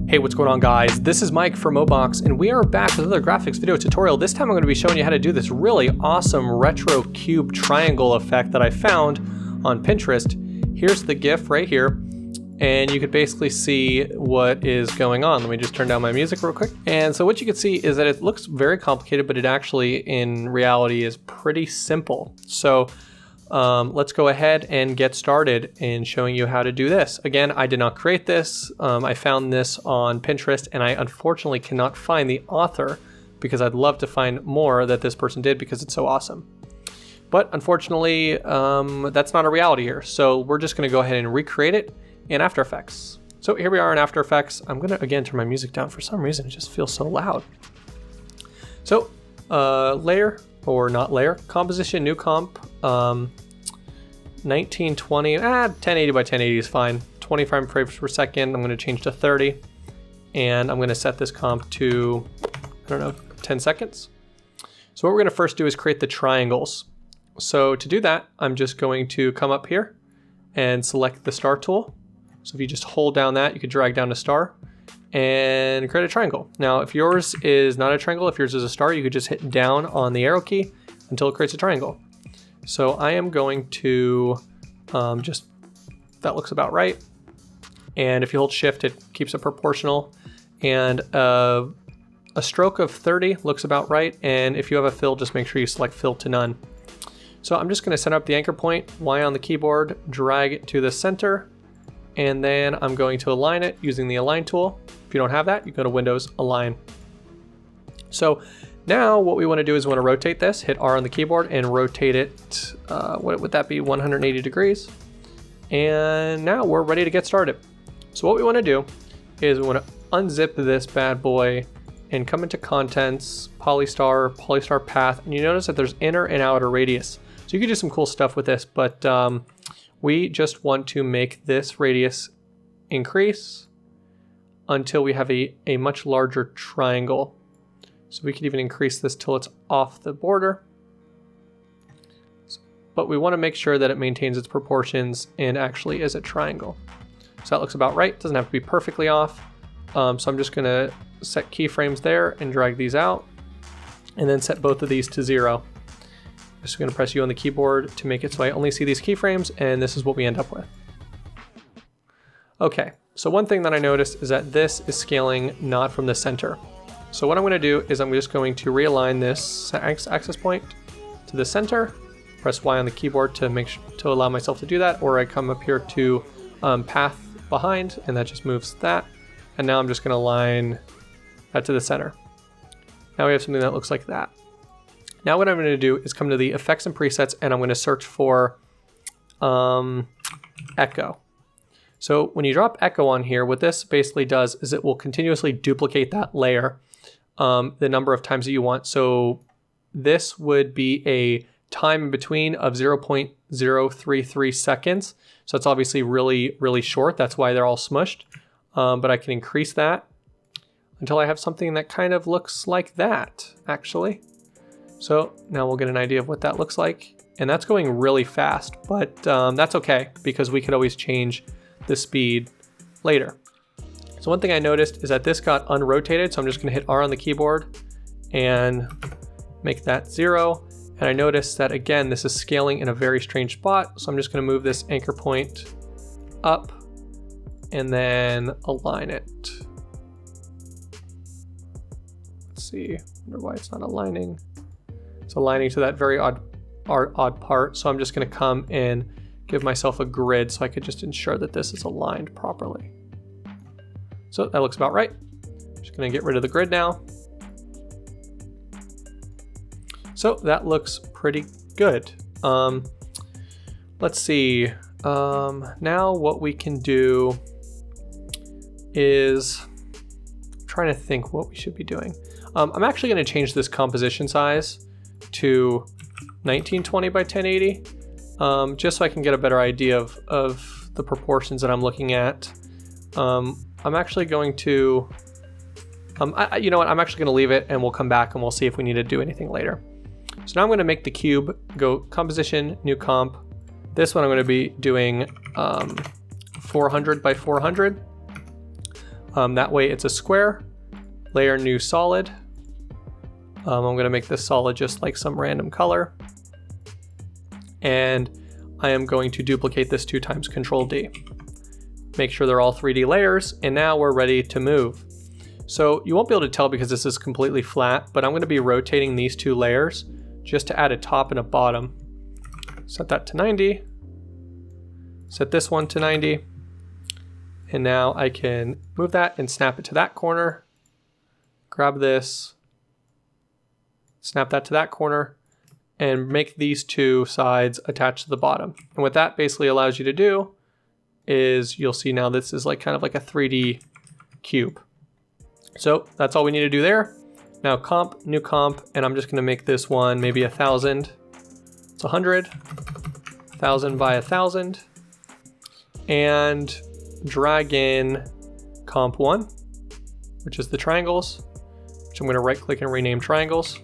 Hey, what's going on, guys? This is Mike from MOBOX, and we are back with another graphics video tutorial. This time I'm going to be showing you how to do this really awesome retro cube triangle effect that I found on Pinterest. Here's the GIF right here, and you could basically see what is going on. Let me just turn down my music real quick. And so what you can see is that it looks very complicated, but it actually, in reality, is pretty simple. So let's go ahead and get started in showing you how to do this. Again, I did not create this. I found this on Pinterest, and I unfortunately cannot find the author because I'd love to find more that this person did because it's so awesome. But unfortunately, that's not a reality here. So we're just gonna go ahead and recreate it in After Effects. So here we are in After Effects. I'm gonna, again, turn my music down. For some reason, it just feels so loud. So layer, or not layer, composition, new comp, 1920, 1080 by 1080 is fine. 20 frames per second, I'm gonna change to 30. And I'm gonna set this comp to, I don't know, 10 seconds. So what we're gonna first do is create the triangles. So to do that, I'm just going to come up here and select the star tool. So if you just hold down that, you could drag down a star and create a triangle. Now, if yours is not a triangle, if yours is a star, you could just hit down on the arrow key until it creates a triangle. So I am going to that looks about right. And if you hold shift, it keeps it proportional. And a stroke of 30 looks about right. And if you have a fill, just make sure you select fill to none. So I'm just gonna set up the anchor point, Y on the keyboard, drag it to the center, and then I'm going to align it using the align tool. If you don't have that, you go to Windows, align. So now what we want to do is we want to rotate this, hit R on the keyboard and rotate it, what would that be, 180 degrees. And now we're ready to get started. So what we want to do is we want to unzip this bad boy and come into contents, polystar path, and you notice that there's inner and outer radius. So you can do some cool stuff with this, but we just want to make this radius increase until we have a much larger triangle. So we could even increase this till it's off the border. But we want to make sure that it maintains its proportions and actually is a triangle. So that looks about right. Doesn't have to be perfectly off. So I'm just going to set keyframes there and drag these out and then set both of these to 0. I'm just going to press U on the keyboard to make it so I only see these keyframes, and this is what we end up with. Okay, so one thing that I noticed is that this is scaling not from the center. So what I'm going to do is I'm just going to realign this access point to the center, press Y on the keyboard to allow myself to do that, or I come up here to path behind, and that just moves that. And now I'm just going to align that to the center. Now we have something that looks like that. Now what I'm going to do is come to the effects and presets, and I'm going to search for echo. So when you drop echo on here, what this basically does is it will continuously duplicate that layer the number of times that you want. So this would be a time in between of 0.033 seconds. So it's obviously really, really short. That's why they're all smushed. But I can increase that until I have something that kind of looks like that, actually. So now we'll get an idea of what that looks like. And that's going really fast, but that's okay because we could always change the speed later. So one thing I noticed is that this got unrotated, so I'm just gonna hit R on the keyboard and make that 0. And I noticed that, again, this is scaling in a very strange spot, so I'm just gonna move this anchor point up and then align it. Let's see, I wonder why it's not aligning. It's aligning to that very odd part, so I'm just gonna come and give myself a grid so I could just ensure that this is aligned properly. So that looks about right. I'm just gonna get rid of the grid now. So that looks pretty good. Let's see. Now what we can do is, I'm trying to think what we should be doing. I'm actually gonna change this composition size to 1920 by 1080, just so I can get a better idea of the proportions that I'm looking at. I'm actually going to, you know what, I'm actually gonna leave it and we'll come back and we'll see if we need to do anything later. So now I'm gonna make the cube, go composition, new comp. This one I'm gonna be doing 400 by 400. That way it's a square, layer new solid. I'm gonna make this solid just like some random color. And I am going to duplicate this 2 times, Control D. Make sure they're all 3D layers, and now we're ready to move. So you won't be able to tell because this is completely flat, but I'm gonna be rotating these 2 layers just to add a top and a bottom. Set that to 90. Set this one to 90. And now I can move that and snap it to that corner. Grab this, snap that to that corner, and make these 2 sides attached to the bottom. And what that basically allows you to do is, you'll see now this is like kind of like a 3D cube. So that's all we need to do there. Now comp, new comp, and I'm just gonna make this one maybe 1,000. It's 100, 1,000 by 1,000. And drag in comp 1, which is the triangles, which I'm gonna right click and rename triangles.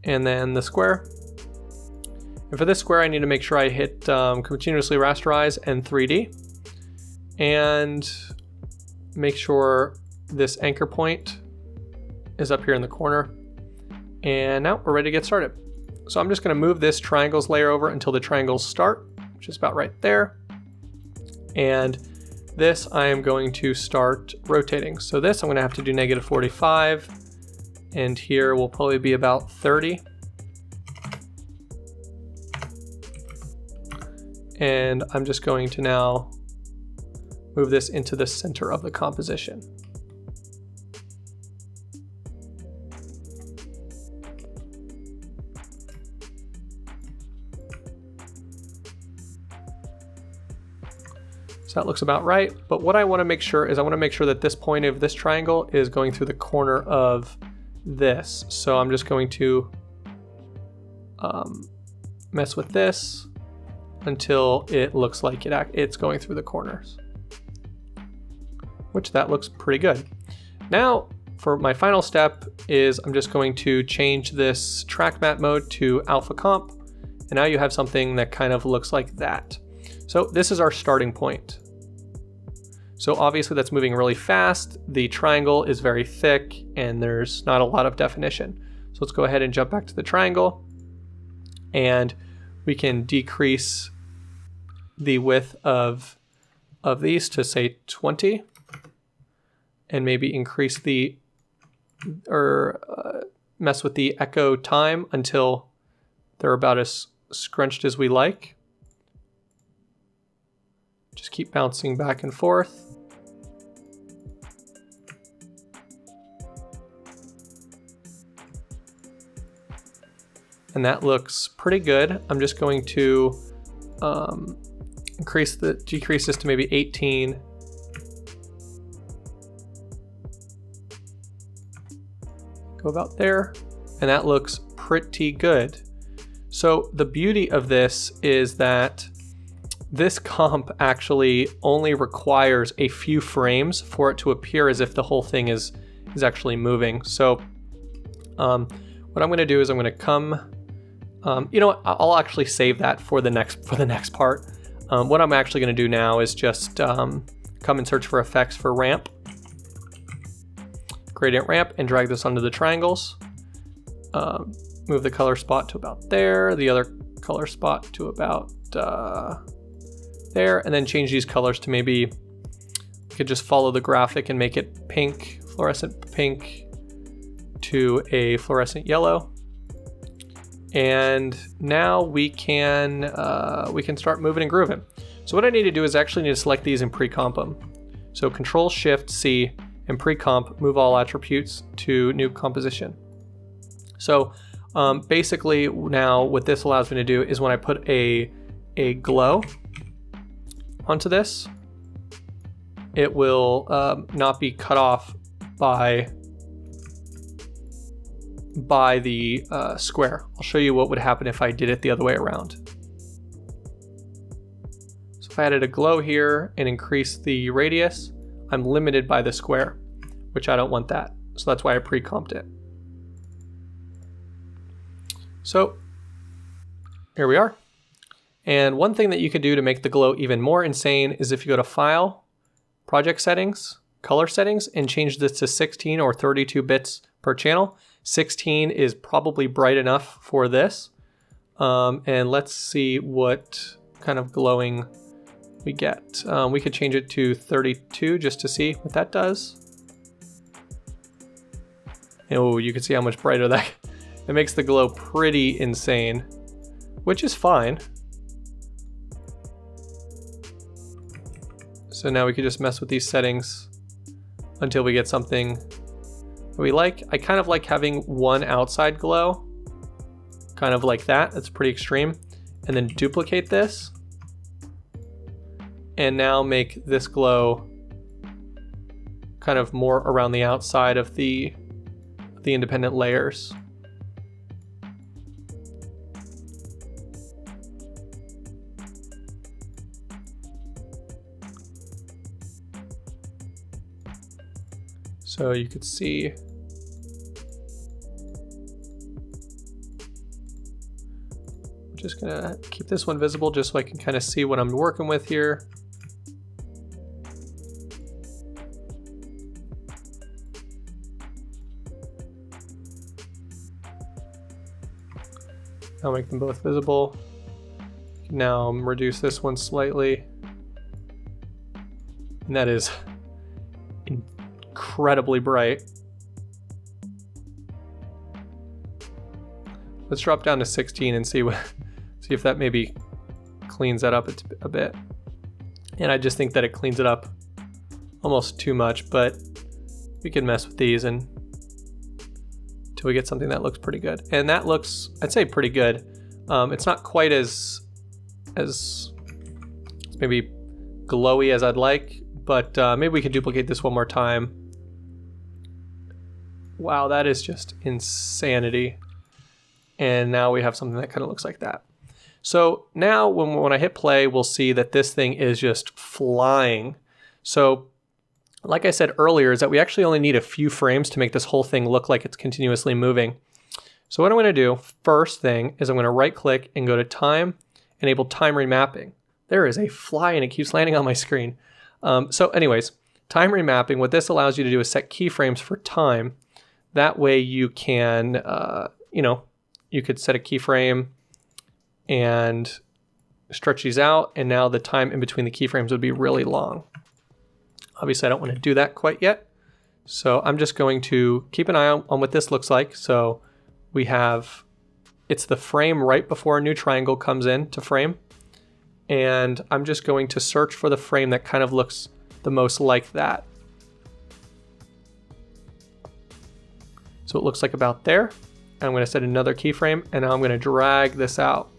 And then the square. And for this square, I need to make sure I hit continuously rasterize and 3D. And make sure this anchor point is up here in the corner. And now we're ready to get started. So I'm just gonna move this triangles layer over until the triangles start, which is about right there. And this I am going to start rotating. So this I'm gonna have to do -45. And here will probably be about 30. And I'm just going to now move this into the center of the composition. So that looks about right. But what I want to make sure is, I want to make sure that this point of this triangle is going through the corner of this. So I'm just going to mess with this until it looks like it's going through the corners, which that looks pretty good. Now for my final step is I'm just going to change this track matte mode to alpha comp, and now you have something that kind of looks like that. So this is our starting point. So obviously that's moving really fast. The triangle is very thick and there's not a lot of definition. So let's go ahead and jump back to the triangle, and we can decrease the width of these to say 20, and maybe increase the, mess with the echo time until they're about as scrunched as we like. Just keep bouncing back and forth. And that looks pretty good. I'm just going to decrease this to maybe 18. Go about there, and that looks pretty good. So the beauty of this is that this comp actually only requires a few frames for it to appear as if the whole thing is actually moving. So what I'm going to do is I'm going to come, you know what, I'll actually save that for the next part. What I'm actually going to do now is just come and search for effects for ramp, gradient ramp, and drag this onto the triangles. Move the color spot to about there, the other color spot to about there, and then change these colors to maybe, we could just follow the graphic and make it pink, fluorescent pink to a fluorescent yellow. And now we can start moving and grooving. So what I need to do is actually need to select these and pre-comp them. So Control-Shift-C and pre-comp, move all attributes to new composition. So basically now what this allows me to do is when I put a glow onto this, it will not be cut off by the square. I'll show you what would happen if I did it the other way around. So if I added a glow here and increased the radius, I'm limited by the square, which I don't want that. So that's why I pre-comped it. So here we are. And one thing that you could do to make the glow even more insane is if you go to File, project settings, color settings, and change this to 16 or 32 bits per channel. 16 is probably bright enough for this. And let's see what kind of glowing we get. We could change it to 32 just to see what that does. Oh, you can see how much brighter that it makes the glow pretty insane, which is fine. So now we could just mess with these settings until we get something that we like. I kind of like having one outside glow, kind of like that. That's pretty extreme. And then duplicate this. And now make this glow kind of more around the outside of the independent layers. So you could see I'm just gonna keep this one visible just so I can kind of see what I'm working with here. I'll make them both visible. Now reduce this one slightly. And that is incredibly bright. Let's drop down to 16 and see if that maybe cleans that up a bit. And I just think that it cleans it up almost too much, but we can mess with these and until we get something that looks pretty good. And that looks, I'd say, pretty good. It's not quite as maybe glowy as I'd like, but maybe we could duplicate this one more time. Wow, that is just insanity. And now we have something that kind of looks like that. So now when I hit play, we'll see that this thing is just flying. So like I said earlier, is that we actually only need a few frames to make this whole thing look like it's continuously moving. So what I'm going to do, first thing, is I'm going to right click and go to time, enable time remapping. There is a fly and it keeps landing on my screen. So anyways, time remapping, what this allows you to do is set keyframes for time. That way you can, you could set a keyframe and stretch these out, and now the time in between the keyframes would be really long. Obviously, I don't want to do that quite yet. So I'm just going to keep an eye on what this looks like. So we have, it's the frame right before a new triangle comes in to frame. And I'm just going to search for the frame that kind of looks the most like that. So it looks like about there. I'm going to set another keyframe, and now I'm going to drag this out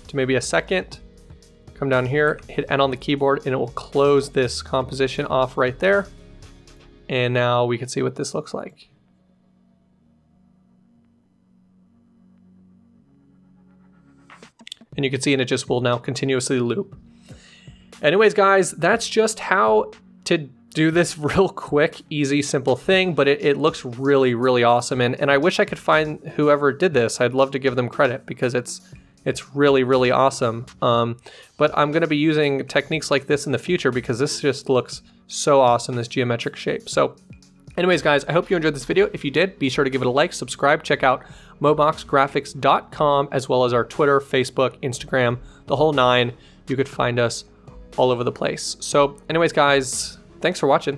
to maybe a second. Come down here, hit N on the keyboard, and it will close this composition off right there. And now we can see what this looks like. And you can see, and it just will now continuously loop. Anyways, guys, that's just how to do this real quick, easy, simple thing, but it looks really, really awesome. And I wish I could find whoever did this. I'd love to give them credit because it's really, really awesome. But I'm going to be using techniques like this in the future because this just looks so awesome, this geometric shape. So anyways, guys, I hope you enjoyed this video. If you did, be sure to give it a like, subscribe, check out MOBOXgraphics.com, as well as our Twitter, Facebook, Instagram, the whole nine. You could find us all over the place. So anyways, guys, thanks for watching.